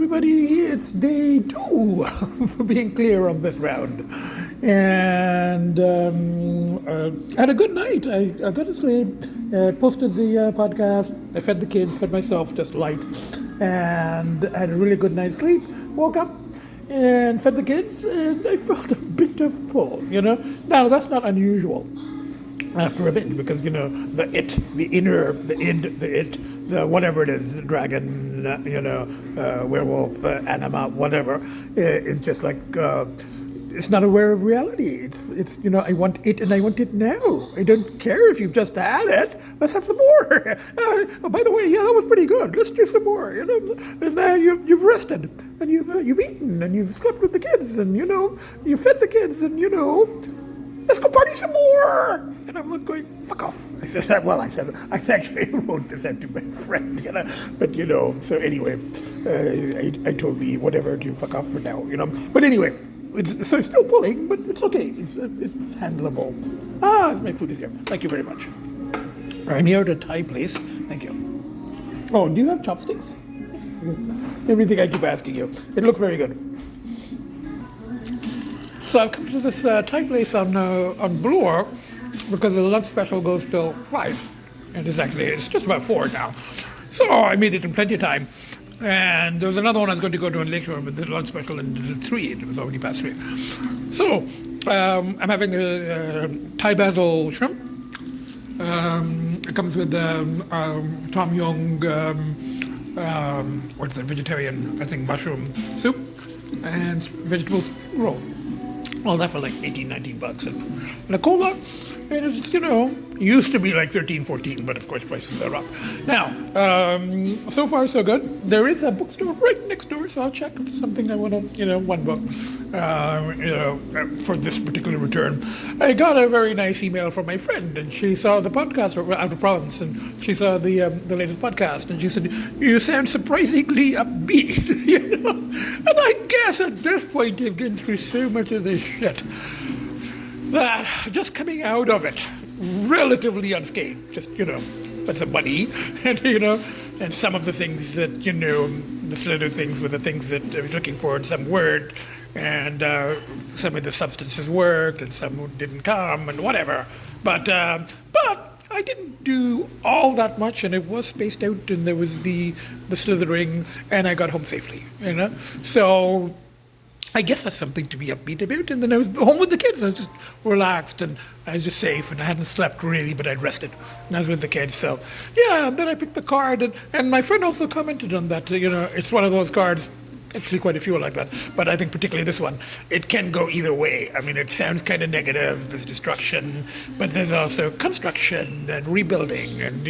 everybody. It's day 2 for being clear on this round. And I had a good night. I got to sleep, posted the podcast. I fed the kids, fed myself, just light. And I had a really good night's sleep. Woke up and fed the kids, and I felt a bit of pull, Now, that's not unusual after a bit, because the whatever it is, dragon, werewolf, anima, whatever, is just like it's not aware of reality. It's I want it, and I want it now. I don't care if you've just had it. Let's have some more. Oh, by the way, yeah, that was pretty good. Let's do some more. And now you've rested, and you've eaten, and you've slept with the kids, and you fed the kids, and let's go party some more. And I'm going, fuck off. I actually wrote this out to my friend, but so anyway, I told the whatever to fuck off for now, But anyway, it's still pulling, but it's okay. It's handleable. My food is here. Thank you very much. I'm here at a Thai place. Thank you. Oh, do you have chopsticks? Everything I keep asking you. It looks very good. So I've come to this Thai place on Bloor because the lunch special goes till 5. And it's just about 4 now. So I made it in plenty of time. And there was another one I was going to go to in Lakeshore, but the lunch special ended at 3, and it was already past 3. So I'm having a Thai basil shrimp. It comes with tom yum, what's that, vegetarian, I think, mushroom soup, and vegetables roll. All that for like $18-19, and a cola. And it's, used to be like 13-14, but of course prices are up. Now, so far so good. There is a bookstore right next door, so I'll check if there's something I want to, one book, for this particular return. I got a very nice email from my friend, and she saw the podcast out of province, and she saw the latest podcast, and she said, "You sound surprisingly upbeat," And I guess at this point you've been through so much of this shit that just coming out of it relatively unscathed, just spent some money, and and some of the things that the slither things were the things that I was looking for, and some weren't, and some of the substances worked, and some didn't come, and whatever. But I didn't do all that much, and it was spaced out, and there was the slithering, and I got home safely, So I guess that's something to be upbeat about. And then I was home with the kids. I was just relaxed, and I was just safe, and I hadn't slept really, but I'd rested, and I was with the kids. So yeah, and then I picked the card, and my friend also commented on that. It's one of those cards. Actually, quite a few are like that, but I think particularly this one, it can go either way. I mean, it sounds kind of negative. There's destruction, but there's also construction and rebuilding, and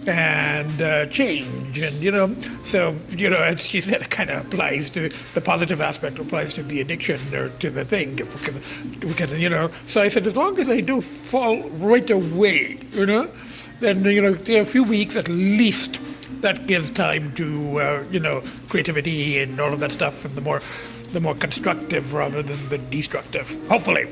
and change, and So as she said, it kind of applies to the positive aspect, applies to the addiction or to the thing. If we can. So I said, as long as I don't fall right away, then a few weeks at least. That gives time to, creativity and all of that stuff, and the more constructive rather than the destructive. Hopefully,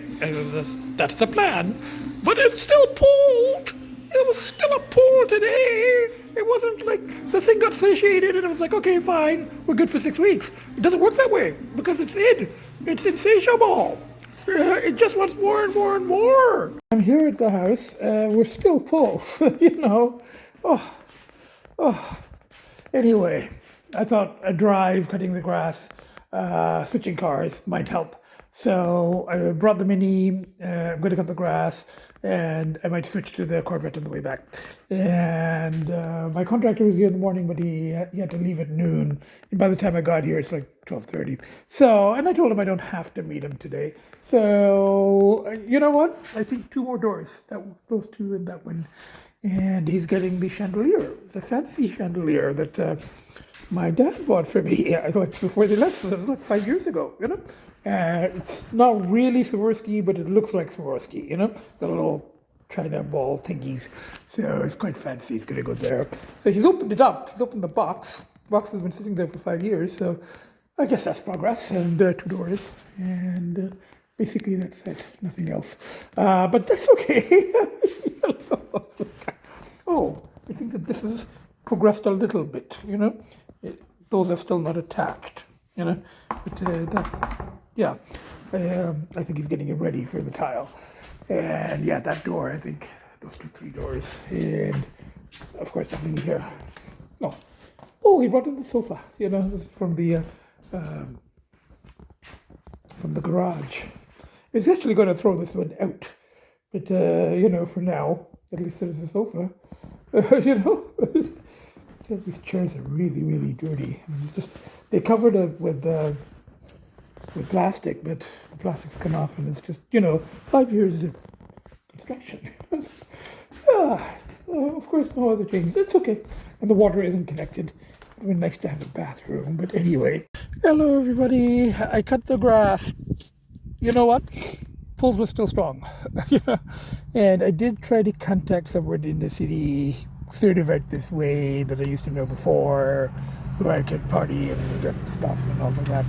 that's the plan. But it still pulled. It was still a pull today. It wasn't like the thing got satiated and it was like, okay, fine, we're good for 6 weeks. It doesn't work that way because it's insatiable. It just wants more and more and more. I'm here at the house. We're still full, Anyway, I thought a drive, cutting the grass, switching cars might help. So I brought the Mini. I'm going to cut the grass, and I might switch to the Corvette on the way back. And my contractor was here in the morning, but he had to leave at noon. And by the time I got here, it's like 12:30. So, and I told him I don't have to meet him today. So, you know what? I think 2 more doors. Those 2 and that one. And he's getting the chandelier, the fancy chandelier that my dad bought for me before they left. So it was like 5 years ago, It's not really Swarovski, but it looks like Swarovski, The little China ball thingies. So it's quite fancy. It's going to go there. So he's opened it up. He's opened the box. The box has been sitting there for 5 years. So I guess that's progress. And 2 doors. And basically that's it. Nothing else. But that's okay. Oh, I think that this has progressed a little bit, those are still not attached, But yeah, I think he's getting it ready for the tile. And yeah, that door, I think those 3 doors. And of course, nothing here. No. Oh, he brought in the sofa, this is from the garage. He's actually going to throw this one out. But, for now, at least there's a sofa. These chairs are really, really dirty. I mean, it's just, they covered it with plastic, but the plastic's come off and it's just, 5 years of construction. Of course, no other changes. It's okay. And the water isn't connected. It would be nice to have a bathroom. But anyway. Hello, everybody. I cut the grass. You know what? Pulls were still strong. And I did try to contact someone in the city, sort of out this way that I used to know before, where I could party and get stuff and all of that.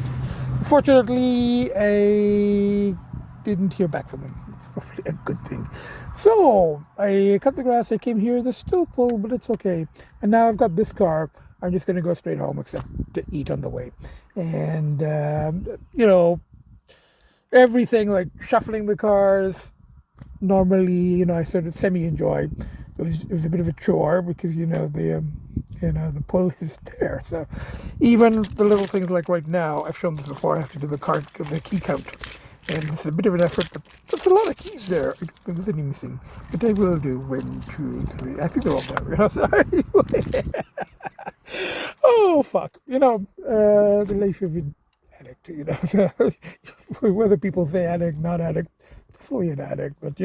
Unfortunately, I didn't hear back from them. It's probably a good thing. So I cut the grass. I came here. There's still pull, but it's okay. And now I've got this car. I'm just going to go straight home, except to eat on the way. And, everything like shuffling the cars, normally, I sort of semi-enjoy. It was a bit of a chore because, the pull is there. So even the little things like right now, I've shown this before, I have to do the key count. And it's a bit of an effort, but there's a lot of keys there. I don't think there's any missing. But I will do 1, 2, 3. I think they're all there. Sorry. Oh, fuck. The life of an addict, whether people say addict, not addict, fully an addict. But,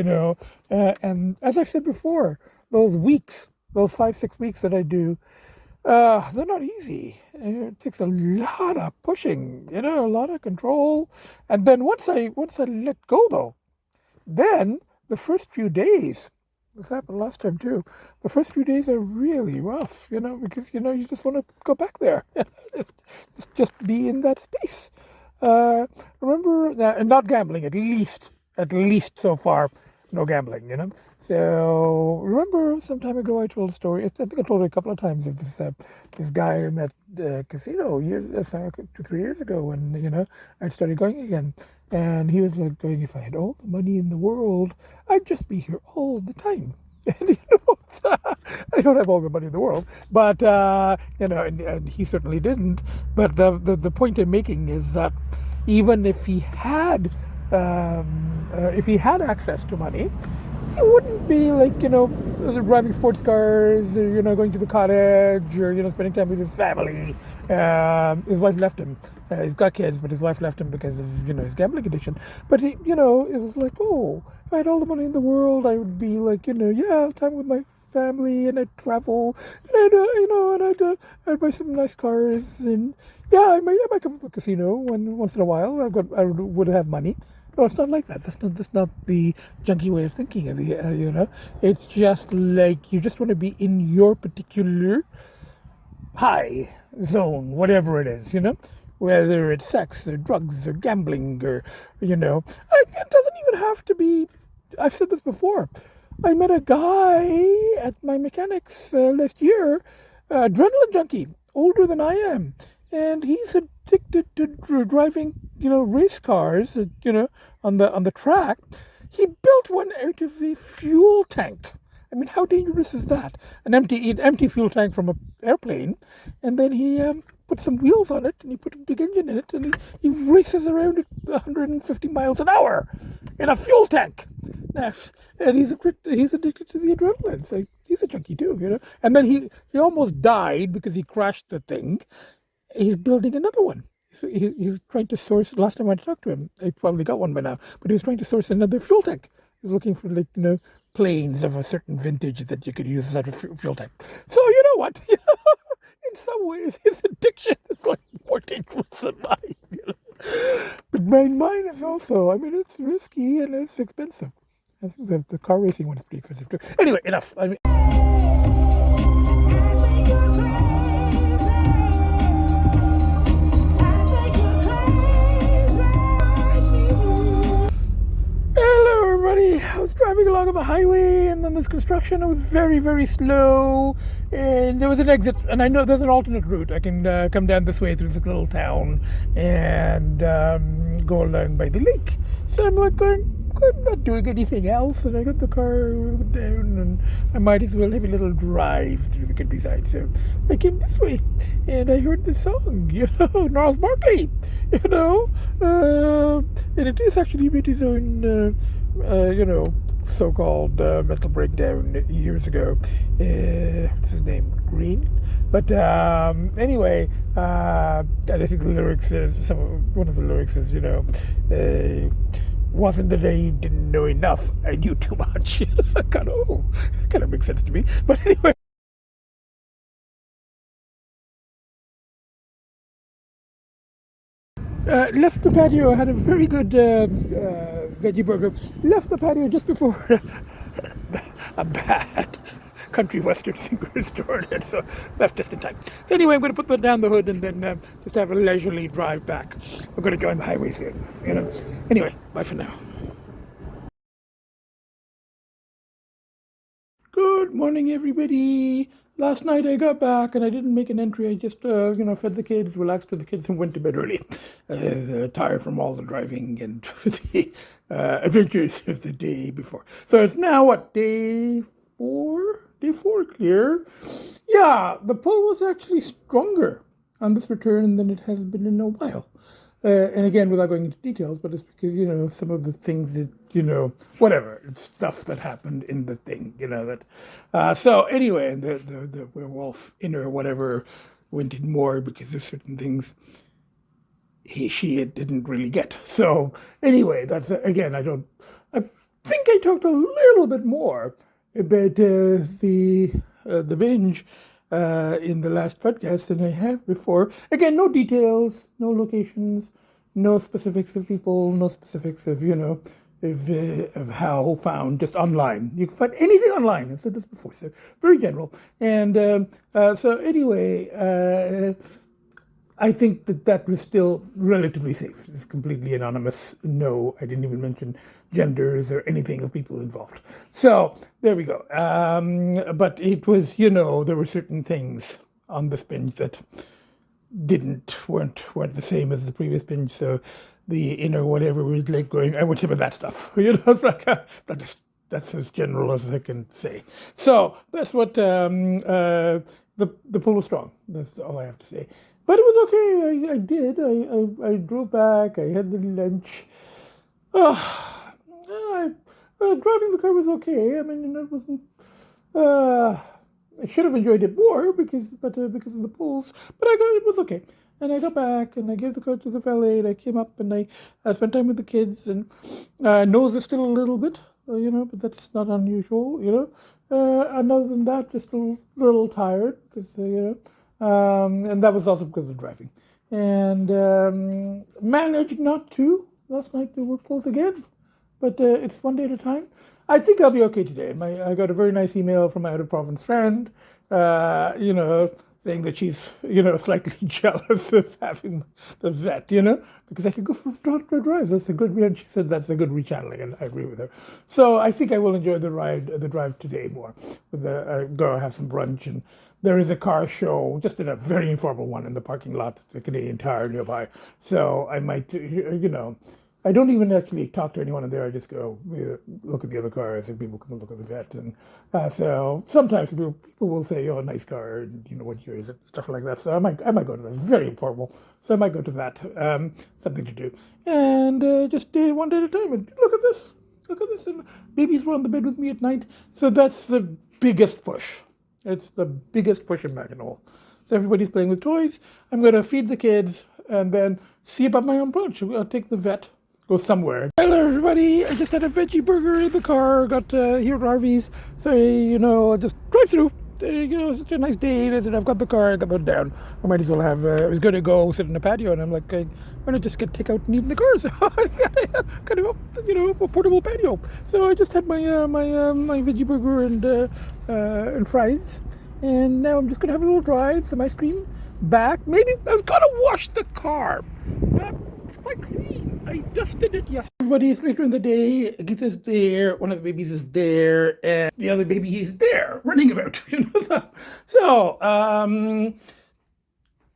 and as I've said before, those 5-6 weeks that I do, they're not easy. It takes a lot of pushing, a lot of control. And then once I let go, though, then the first few days, this happened last time too, the first few days are really rough, because, you just want to go back there. just be in that space. Remember that, and not gambling, at least so far. No gambling, So remember some time ago I told a story. I think I told it a couple of times of this guy I met at the casino 2-3 years ago when I started going again, and he was like going, if I had all the money in the world, I'd just be here all the time. And I don't have all the money in the world, but and he certainly didn't. But the point I'm making is that even if he had access to money, he wouldn't be like, driving sports cars, or, going to the cottage, or, spending time with his family. His wife left him. He's got kids, but his wife left him because of, his gambling addiction. But, it was like, oh, if I had all the money in the world, I would be like, time with my family, and I'd travel, and I'd buy some nice cars, and I might come to the casino once in a while. I would have money. No, it's not like that. That's not the junky way of thinking of the, It's just like you just want to be in your particular high zone, whatever it is, Whether it's sex or drugs or gambling or, it doesn't even have to be. I've said this before. I met a guy at my mechanics last year, adrenaline junkie, older than I am. And he's addicted to driving, race cars, on the track. He built one out of a fuel tank. I mean, how dangerous is that? An empty fuel tank from an airplane, and then he put some wheels on it, and he put a big engine in it, and he races around at 150 miles an hour in a fuel tank. And he's addicted to the adrenaline. So he's a junkie too, And then he almost died because he crashed the thing. He's building another one. He's trying to source. Last time I talked to him, he probably got one by now, but he was trying to source another fuel tank. He's looking for planes of a certain vintage that you could use as a fuel tank. So you know what? In some ways, his addiction is like more dangerous than mine. But mine is also. I mean, it's risky and it's expensive. I think the car racing one is pretty expensive too. Anyway, enough. I was driving along along on the highway, and then there's construction. It was very, very slow, and there was an exit, and I know there's an alternate route. I can come down this way through this little town and go along by the lake. So I'm like going, I'm not doing anything else, and I got the car down, and I might as well have a little drive through the countryside. So I came this way, and I heard this song, Gnarls Barkley, and it is actually made his own, so-called mental breakdown years ago. What's his name? Green? But anyway, and I think the lyrics is, one of the lyrics is, wasn't that I didn't know enough, I knew too much. kind of makes sense to me. But anyway. Left the patio, had a very good veggie burger. Left the patio just before a bad country western singer restored it, so left just in time. So anyway, I'm going to put that down the hood and then just have a leisurely drive back. We're going to join the highway soon, Anyway, bye for now. Good morning, everybody. Last night I got back and I didn't make an entry. I just, fed the kids, relaxed with the kids, and went to bed early. Tired from all the driving and the adventures of the day before. So it's now, what, day 4? Day 4 clear. Yeah, the pull was actually stronger on this return than it has been in a while. And again, without going into details, but it's because, some of the things that, whatever, it's stuff that happened in the thing, so anyway, the werewolf inner whatever went in more because there's certain things she didn't really get. So anyway, that's, again, I think I talked a little bit more about the binge in the last podcast than I have before. Again, no details, no locations, no specifics of people, no specifics of, of how found, just online. You can find anything online. I've said this before, so very general. And so anyway, I think that was still relatively safe. It's completely anonymous. No, I didn't even mention genders or anything of people involved. So there we go. But it was, there were certain things on this binge that weren't the same as the previous binge. So the inner whatever was like going, I want some of that stuff. It's like that's as general as I can say. So that's what the pull was strong. That's all I have to say. But it was okay. I did. I drove back. I had the lunch. Driving the car was okay. I mean, it wasn't. I should have enjoyed it more because of the pulls. But it was okay. And I got back and I gave the car to the valet. And I came up and I spent time with the kids. And nose is still a little bit, but that's not unusual, And other than that, just a little tired because and that was also because of driving. And managed not to. Last night there were pulls again, but it's one day at a time. I think I'll be okay today. I got a very nice email from my out-of-province friend, saying that she's, slightly jealous of having the vet, because I could go for doctor drives. That's a good, and she said that's a good rechanneling, and I agree with her. So I think I will enjoy the drive today more. Go have some brunch, and there is a car show, just in a very informal one in the parking lot, the Canadian Tire nearby. So I might, I don't even actually talk to anyone in there. I just go look at the other cars, and people come and look at the vet. And so sometimes people will say, "Oh, nice car," and what year is it, stuff like that. So I might go to that. It's very informal, so I might go to that. Something to do, and just one day at a time. And look at this, and babies were on the bed with me at night. So that's the biggest push. It's the biggest push imaginable. So everybody's playing with toys. I'm going to feed the kids and then see about my own brunch. I'll take the vet. Go somewhere. Hello, everybody. I just had a veggie burger in the car. Got here at Harvey's. So, just drive through. It's such a nice day. I've got the car. I got that down. I might as well have. I was going to go sit in the patio, and I'm like, why not just get takeout and eat in the car? So kind of a portable patio. So I just had my veggie burger and fries, and now I'm just gonna have a little drive, some ice cream, back. Maybe I was gonna wash the car. it's quite clean. I dusted it yesterday. Everybody's later in the day. Agita's there. One of the babies is there, and the other baby is there, running about.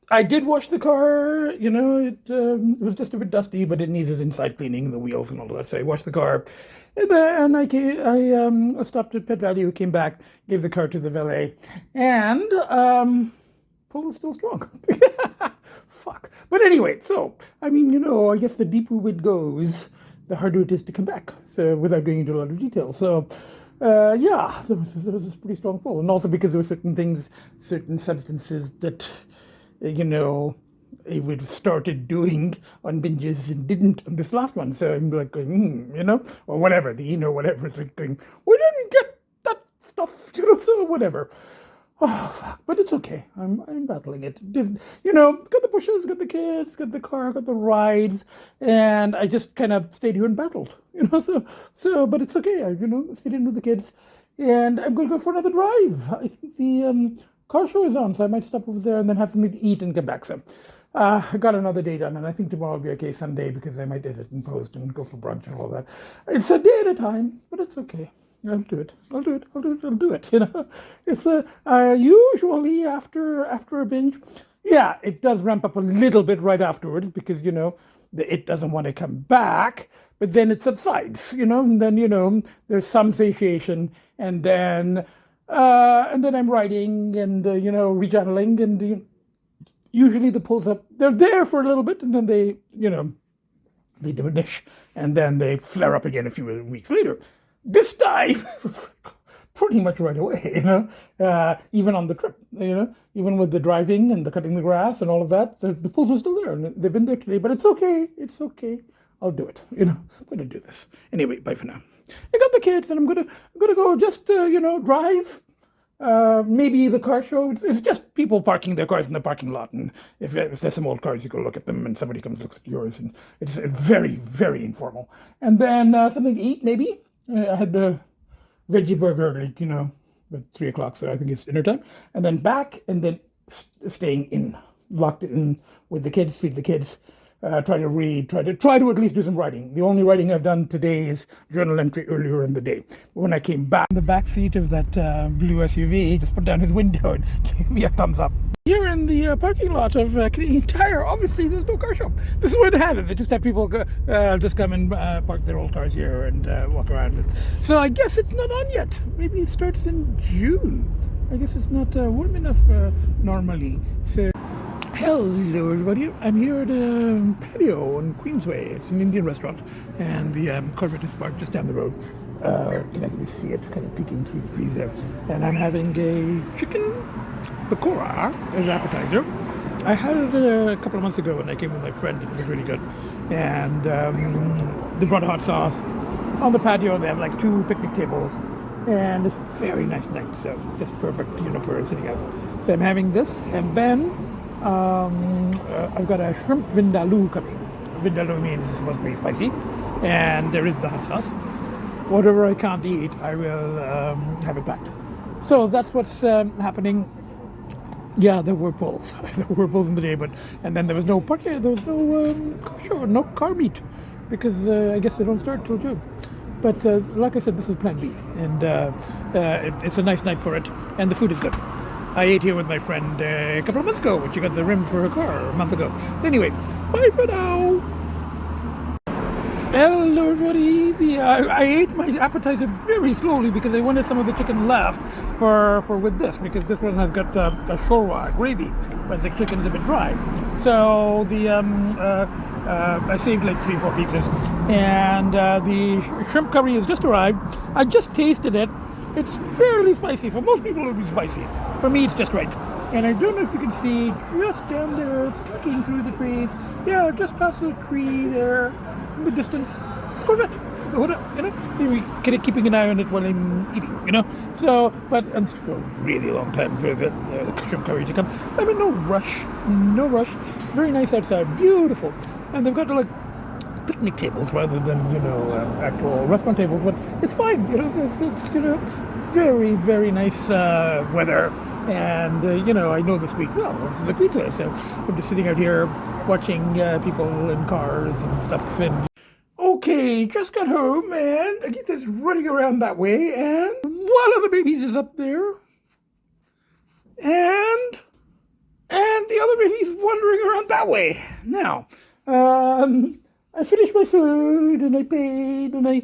I did wash the car. It was just a bit dusty, but it needed inside cleaning, the wheels and all of that. So I washed the car, and then I stopped at Pet Value, came back, gave the car to the valet, and pull is still strong. Fuck. But anyway, so I guess the deeper wind goes, the harder it is to come back. So without going into a lot of detail, so. There was a pretty strong pull, and also because there were certain substances that. It would have started doing on binges and didn't on this last one. So I'm like going, or whatever, whatever. It's like going, we didn't get that stuff, so whatever. Oh, fuck. But it's okay. I'm battling it. Got the bushes, got the kids, got the car, got the rides, and I just kind of stayed here and battled, but it's okay. I stayed in with the kids, and I'm going to go for another drive. I think the car show is on, so I might stop over there and then have something to eat and come back. So I got another day done, and I think tomorrow will be okay, Sunday, because I might edit and post and go for brunch and all that. It's a day at a time, but it's okay. I'll do it. It's usually after a binge. Yeah, it does ramp up a little bit right afterwards because, it doesn't want to come back, but then it subsides, and then, there's some satiation, and then I'm writing and, rechanneling, and usually the pulls up, they're there for a little bit, and then they diminish, and then they flare up again a few weeks later. This time, pretty much right away, even on the trip, even with the driving and the cutting the grass and all of that, the pulls were still there, and they've been there today, but it's okay. I'll do it, I'm going to do this. Anyway, bye for now. I got the kids, and I'm gonna go just drive. Maybe the car show. It's just people parking their cars in the parking lot, and if there's some old cars, you go look at them, and somebody comes looks at yours, and it's very, very informal. And then something to eat, maybe. I had the veggie burger, at 3:00, so I think it's dinner time. And then back, and then staying in, locked in with the kids, feed the kids. Try to read, try to at least do some writing. The only writing I've done today is journal entry earlier in the day. When I came back, in the back seat of that blue SUV, he just put down his window and gave me a thumbs up. Here in the parking lot of Canadian Tire, obviously there's no car show. This is where they have it. They just have people just come and park their old cars here and walk around. So I guess it's not on yet. Maybe it starts in June. I guess it's not warm enough normally. So. Hello everybody, I'm here at Patio on Queensway. It's an Indian restaurant, and the Corvette is parked just down the road. Can actually see it kind of peeking through the trees there. And I'm having a chicken pakora as an appetizer. I had it a couple of months ago when I came with my friend, and it was really good. And they brought a hot sauce. On the patio they have like 2 picnic tables, and it's a very nice night, so just perfect, for sitting out. So I'm having this, and then I've got a shrimp vindaloo coming. Vindaloo means it's supposed to be spicy, and there is the hot sauce. Whatever I can't eat, I will have it packed. So that's what's happening. Yeah, there were pulls. There were pulls in the day, and then there was no parking. There was no car show, no car meet, because I guess they don't start till June. But like I said, this is Plan B, and it's a nice night for it, and the food is good. I ate here with my friend a couple of months ago when she got the rims for her car a month ago. So anyway, bye for now. Hello everybody. I ate my appetizer very slowly because I wanted some of the chicken left for with this, because this one has got a shorwa gravy, whereas the chicken's a bit dry. So the I saved like 3-4 pieces, and the shrimp curry has just arrived. I just tasted it. It's fairly spicy. For most people it would be spicy. For me it's just right. And I don't know if you can see just down there, peeking through the trees. Yeah, just past the tree there in the distance. It's Corvette. Maybe kind of keeping an eye on it while I'm eating, So, but it's a really long time for the shrimp curry to come. I'm in no rush. Very nice outside, beautiful. And they've got like picnic tables rather than actual restaurant tables, but it's fine. It's very, very nice weather, and I know the street well. This is a Agita, so I'm just sitting out here watching people in cars and stuff. And okay, just got home, and Agita's running around that way, and one of the babies is up there, and the other baby's wandering around that way. Now, I finished my food, and I paid, and I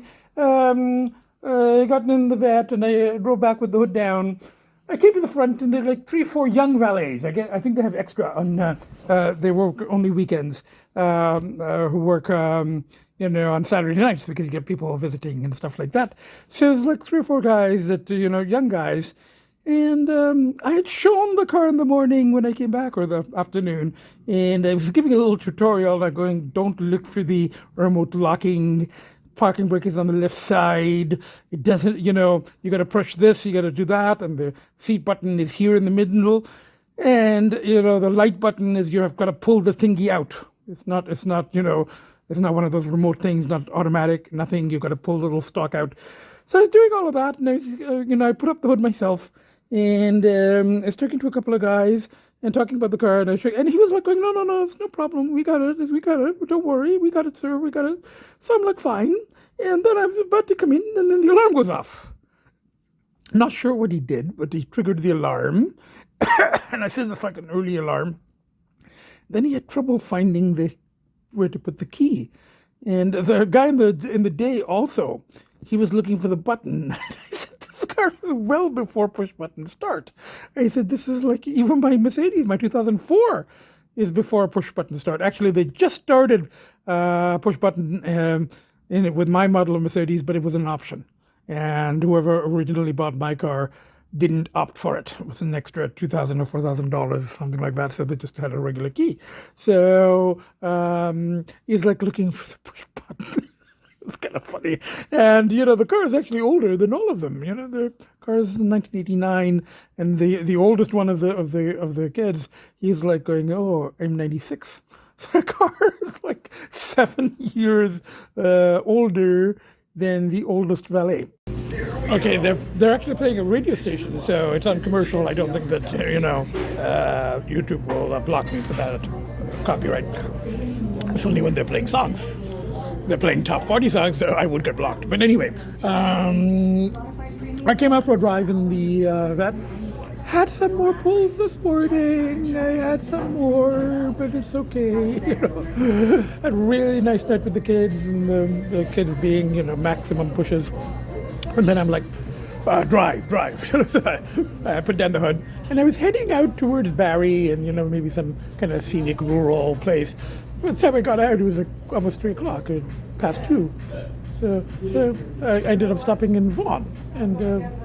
got in the vet, and I drove back with the hood down. I came to the front, and there are like 3 or 4 young valets. I think they have extra on. They work only weekends. Who work, on Saturday nights because you get people visiting and stuff like that. So there's like 3 or 4 guys that young guys, and I had shown the car in the morning when I came back, or the afternoon, and I was giving a little tutorial, like going, don't look for the remote locking. Parking brake is on the left side. It doesn't, you got to push this, you got to do that, and the seat button is here in the middle, and the light button is you've got to pull the thingy out. It's not one of those remote things, not automatic, nothing. You've got to pull the little stalk out. So I was doing all of that, and I was, I put up the hood myself, and I was talking to a couple of guys and talking about the car, and he was like going, no, it's no problem. We got it. Don't worry. We got it, sir. We got it. So I'm like, fine. And then I'm about to come in, and then the alarm goes off. Not sure what he did, but he triggered the alarm. And I said it's like an early alarm. Then he had trouble finding where to put the key. And the guy in the day also, he was looking for the button. I said, this car is well before push button start. I said, this is like even my Mercedes, my 2004 is before push button start. Actually, they just started push button in it with my model of Mercedes, but it was an option. And whoever originally bought my car didn't opt for it. It was an extra $2,000 or $4,000, something like that. So they just had a regular key. So he's like looking for the push button. It's kind of funny. And, the car is actually older than all of them. The car is 1989, and the oldest one of the kids, he's like going, oh, I'm 96. So the car is like 7 years older than the oldest valet. Okay, they're actually playing a radio station, so it's on commercial. I don't think that, YouTube will block me for that copyright. It's only when they're playing songs. They're playing top 40 songs, so I would get blocked. But anyway, I came out for a drive in the Vette. Had some more pulls this morning. I had some more, but it's okay. Had a really nice night with the kids, and the kids being, maximum pushes. And then I'm like, drive. I put down the hood, and I was heading out towards Barrie and, maybe some kind of scenic rural place. By the time I got out, it was like almost 3 o'clock, or past 2. So I ended up stopping in Vaughan, and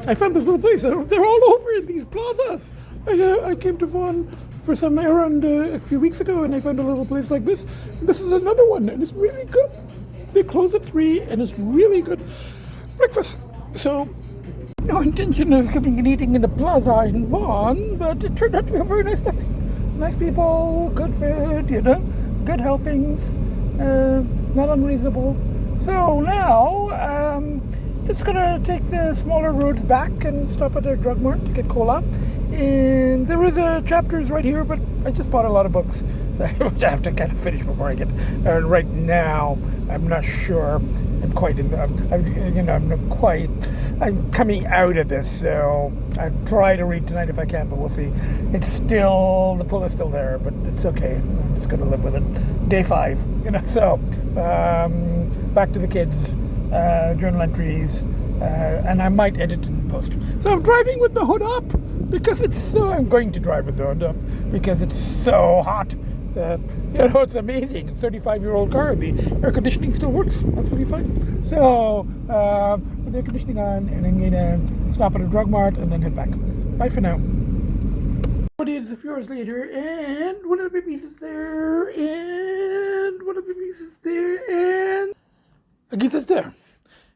I found this little place. They're all over in these plazas. I came to Vaughan for some errand a few weeks ago, and I found a little place like this. This is another one, and it's really good. They close at 3, and it's really good breakfast. So, no intention of coming and eating in the plaza in Vaughan, but it turned out to be a very nice place. Nice people, good food, good helpings, not unreasonable. So now, just gonna take the smaller roads back and stop at a drug mart to get cola. And there is a chapters right here, but I just bought a lot of books, so I have to kind of finish before I get. And right now, I'm not sure. I'm quite in. I'm not quite. I'm coming out of this, so I try to read tonight if I can, but we'll see. It's still, the pull is still there, but it's okay. I'm just gonna live with it. Day 5, So back to the kids, journal entries, and I might edit in post. So I'm driving with the hood up because I'm going to drive with the hood up because it's so hot. It's amazing. 35-year-old car. The air conditioning still works. Absolutely fine. So, with the air conditioning on, and I'm going to stop at a drug mart and then head back. Bye for now. It is a few hours later, and one of the babies is there, and Agita's there.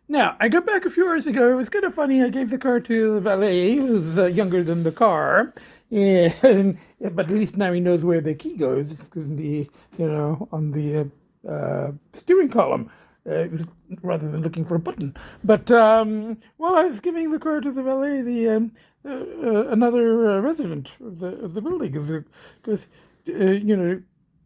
Now, I got back a few hours ago. It was kind of funny. I gave the car to the valet, who's younger than the car, but at least now he knows where the key goes, because on the steering column, rather than looking for a button. But while I was giving the car to the valet, another resident of the building, because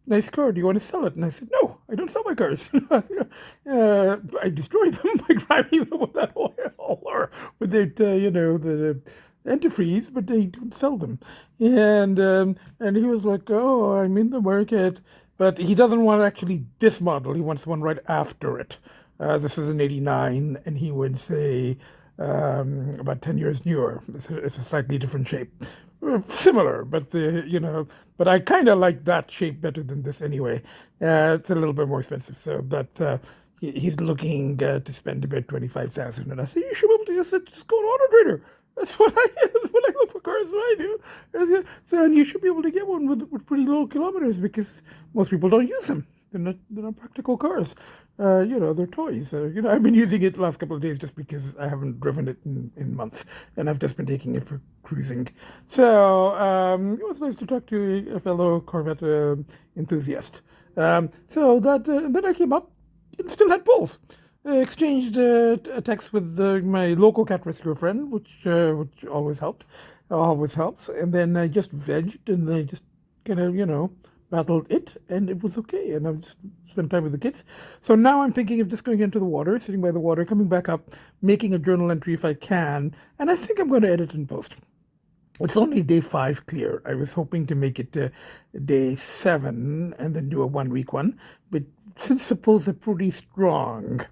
nice car. Do you want to sell it? And I said, no, I don't sell my cars. I destroy them by driving them without oil or without, the antifreeze, but I don't sell them. And he was like, oh, I'm in the market. But he doesn't want actually this model. He wants one right after it. This is an 89, and he would say about 10 years newer. It's a slightly different shape. Similar, but but I kind of like that shape better than this anyway. It's a little bit more expensive, so but he's looking to spend about 25,000, and I said you should be able to just go on Auto Trader. That's what I look for cars. What I do. So and you should be able to get one with pretty low kilometers because most people don't use them. They're not practical cars. They're toys. I've been using it the last couple of days just because I haven't driven it in months, and I've just been taking it for cruising. So it was nice to talk to a fellow Corvette enthusiast. So that then I came up and still had polls. Exchanged a text with my local cat rescue friend, which always helps. And then I just vegged, and I just kind of battled it, and it was okay. And I've just spent time with the kids. So now I'm thinking of just going into the water, sitting by the water, coming back up, making a journal entry if I can, and I think I'm going to edit and post. It's only day 5 clear. I was hoping to make it to day 7 and then do a 1-week one, but since the polls are pretty strong,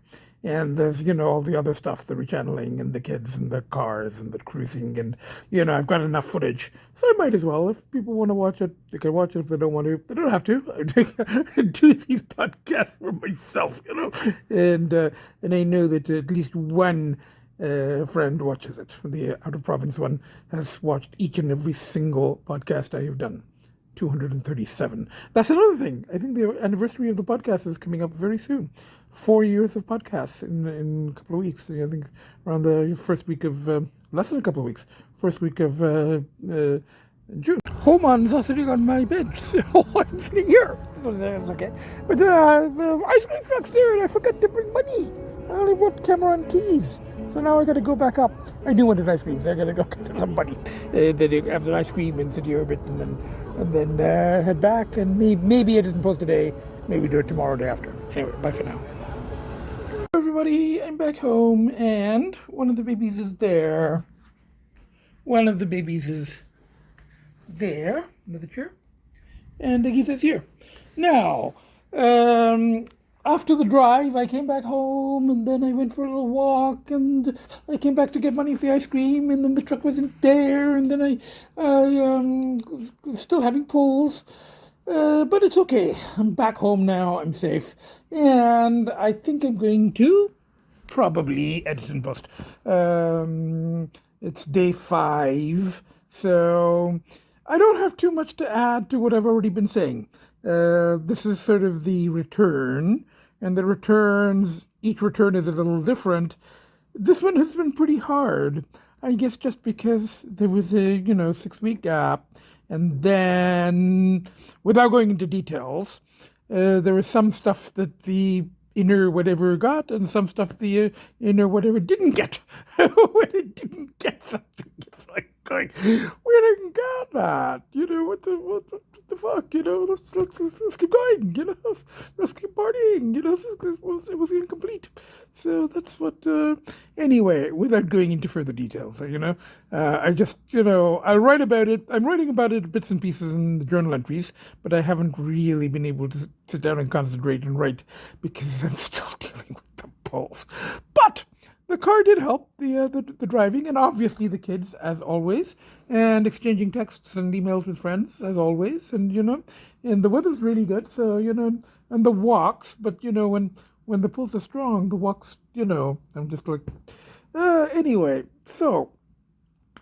and there's, all the other stuff, the rechanneling and the kids and the cars and the cruising, and, I've got enough footage. So I might as well. If people want to watch it, they can watch it. If they don't want to, they don't have to. I do these podcasts for myself, And I know that at least one friend watches it. The out-of-province one has watched each and every single podcast I have done. 237. That's another thing. I think the anniversary of the podcast is coming up very soon. 4 years of podcasts in a couple of weeks. I think around the first week of, less than a couple of weeks, first week of June. Homans are sitting on my bench, so I'm sitting here. So that's okay. But the ice cream truck's there, and I forgot to bring money. I only brought camera and keys. So now I got to go back up. I knew wanted ice cream, so I got to go get somebody. Then have the ice cream and sit here a bit, and then head back. And maybe I didn't post today. Maybe do it tomorrow or day after. Anyway, bye for now. Hello everybody, I'm back home, and one of the babies is there. One of the babies is there, another chair, and Agita's here. Now, after the drive, I came back home, and then I went for a little walk, and I came back to get money for the ice cream, and then the truck wasn't there, and then I was still having pulls. But it's okay. I'm back home now. I'm safe. And I think I'm going to probably edit and post. It's day 5. So I don't have too much to add to what I've already been saying. This is sort of the return. And the returns, each return is a little different. This one has been pretty hard. I guess just because there was a, 6-week gap. And then, without going into details, there was some stuff that the inner whatever got, and some stuff the inner whatever didn't get. When it didn't get something, it's like going, we didn't get that. What the fuck? Let's keep going. Let's keep partying. It was incomplete. So that's what. Anyway, without going into further details, I just, I'll write about it. I'm writing about it bits and pieces in the journal entries, but I haven't really been able to sit down and concentrate and write because I'm still dealing with the polls. But the car did help, the driving, and obviously the kids, as always, and exchanging texts and emails with friends, as always, and, and the weather's really good, so, and the walks, but, when the pulls are strong, the walks, I'm just like, anyway, so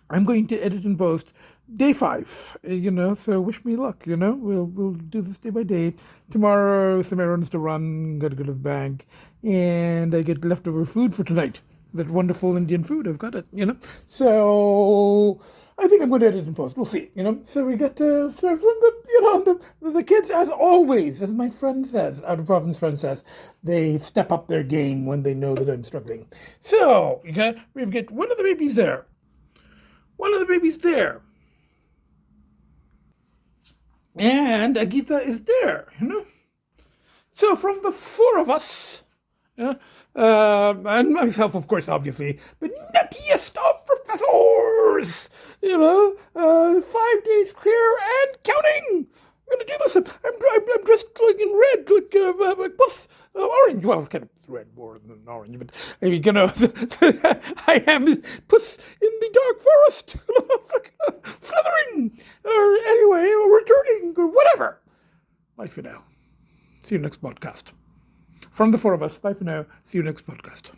I'm going to edit and post day 5, so wish me luck, we'll do this day by day. Tomorrow, some errands to run, gotta go to the bank, and I get leftover food for tonight. That wonderful Indian food, I've got it, So I think I'm going to edit and post. We'll see, So we got from the kids, as always, as my friend says, out of province friend says, they step up their game when they know that I'm struggling. So we've got one of the babies there. One of the babies there. And Agita is there, So from the four of us, and myself, of course, obviously, the nuttiest of professors, 5 days clear and counting. I'm gonna do this. I'm dressed like in red, like puff, orange. Well, it's kind of red more than orange, but I mean, I am puss in the dark forest, slithering, or anyway, or returning, or whatever. Bye for now. See you next podcast. From the four of us, bye for now. See you next podcast.